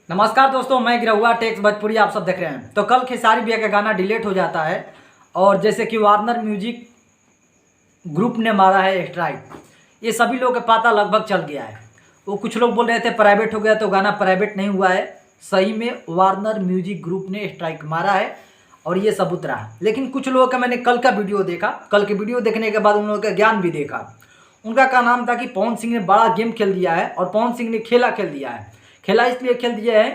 नमस्कार दोस्तों, मैं गिरहुआ टेक्स भोजपुरी आप सब देख रहे हैं। तो कल खेसारी भैया का गाना डिलीट हो जाता है और जैसे कि वार्नर म्यूजिक ग्रुप ने मारा है स्ट्राइक, ये सभी लोगों का पता लगभग चल गया है। वो कुछ लोग बोल रहे थे प्राइवेट हो गया, तो गाना प्राइवेट नहीं हुआ है, सही में वार्नर म्यूजिक ग्रुप ने स्ट्राइक मारा है और ये सबूत रहा। लेकिन कुछ लोगों का मैंने कल का वीडियो देखा, कल के वीडियो देखने के बाद उन लोगों का ज्ञान भी देखा। उनका क्या नाम था कि पवन सिंह ने बड़ा गेम खेल दिया है और पवन सिंह ने खेल दिया है। खेला इसलिए खेल दिया है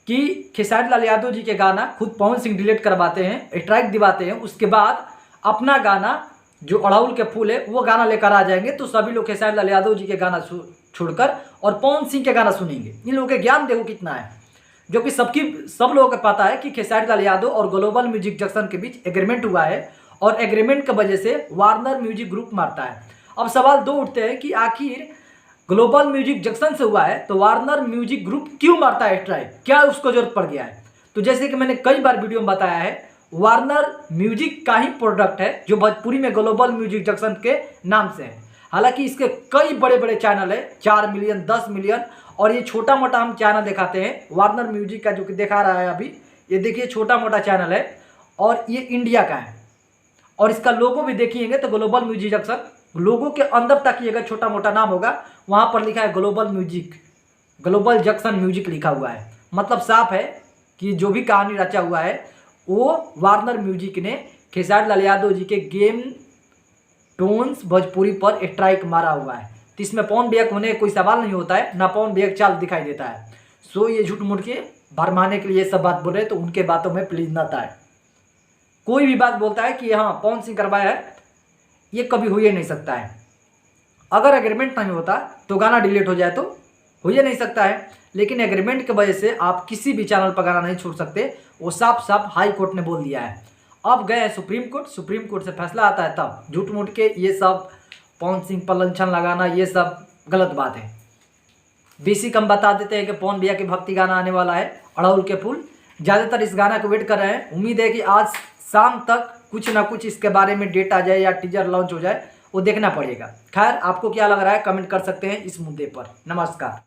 कि खेसारी लाल यादव जी के गाना खुद पवन सिंह डिलीट करवाते हैं, स्ट्राइक दिवाते हैं, उसके बाद अपना गाना जो अड़हुल के फूल है वो गाना लेकर आ जाएंगे। तो सभी लोग खेसारी लाल यादव जी के गाना छोड़कर और पवन सिंह के गाना सुनेंगे। इन लोगों के ज्ञान देखो कितना है, जो कि सब लोगों को पता है कि खेसारी लाल यादव और ग्लोबल म्यूजिक जंक्शन के बीच एग्रीमेंट हुआ है और एग्रीमेंट की वजह से वार्नर म्यूजिक ग्रुप मारता है। अब सवाल दो उठते हैं कि आखिर ग्लोबल म्यूजिक जंक्शन से हुआ है तो वार्नर म्यूजिक ग्रुप क्यों मारता है स्ट्राइक, क्या उसको जरूरत पड़ गया है? तो जैसे कि मैंने कई बार वीडियो में बताया है, वार्नर म्यूजिक का ही प्रोडक्ट है जो भोजपुरी में ग्लोबल म्यूजिक जंक्शन के नाम से है। हालांकि इसके कई बड़े बड़े चैनल है, 4 मिलियन 10 मिलियन, और ये छोटा मोटा हम चैनल दिखाते हैं। वार्नर म्यूजिक का जो कि दिखा रहा है अभी, ये देखिए छोटा मोटा चैनल है और ये इंडिया का है। और इसका लोगो भी देखिएंगे तो ग्लोबल म्यूजिक जंक्शन, लोगों के अंदर ताकिएगा छोटा मोटा नाम होगा, वहां पर लिखा है global music, global junction music लिखा हुआ है। मतलब साफ है कि जो भी कहानी रचा हुआ है वो वार्नर म्यूजिक ने खेसारी लाल यादव जी के गेम टोन्स भोजपुरी पर स्ट्राइक मारा हुआ है। तो इसमें पवन भैया होने कोई सवाल नहीं होता है, ना पवन भैया चाल दिखाई देता है। सो ये झूठ मूठ के भरमाने के लिए सब बात बोल रहे हैं, तो उनके बातों में प्लीज न था। कोई भी बात बोलता है कि हाँ पवन सिंह करवाया है, ये कभी हो ही नहीं सकता है। अगर एग्रीमेंट नहीं होता तो गाना डिलीट हो जाए तो हो ही नहीं सकता है। लेकिन एग्रीमेंट की वजह से आप किसी भी चैनल पर गाना नहीं छोड़ सकते, वो साफ साफ हाई कोर्ट ने बोल दिया है। अब गए सुप्रीम कोर्ट, सुप्रीम कोर्ट से फैसला आता है तब झूठ मूठ के ये सब पवन सिंह पर लंछन लगाना ये सब गलत बात है। बेसिक हम बता देते हैं कि पवन भैया की भक्ति गाना आने वाला है अड़हुल के फूल। ज़्यादातर इस गाना को वेट कर रहे हैं, उम्मीद है कि आज शाम तक कुछ ना कुछ इसके बारे में डेट आ जाए या टीजर लॉन्च हो जाए, वो देखना पड़ेगा। खैर आपको क्या लग रहा है कमेंट कर सकते हैं इस मुद्दे पर। नमस्कार।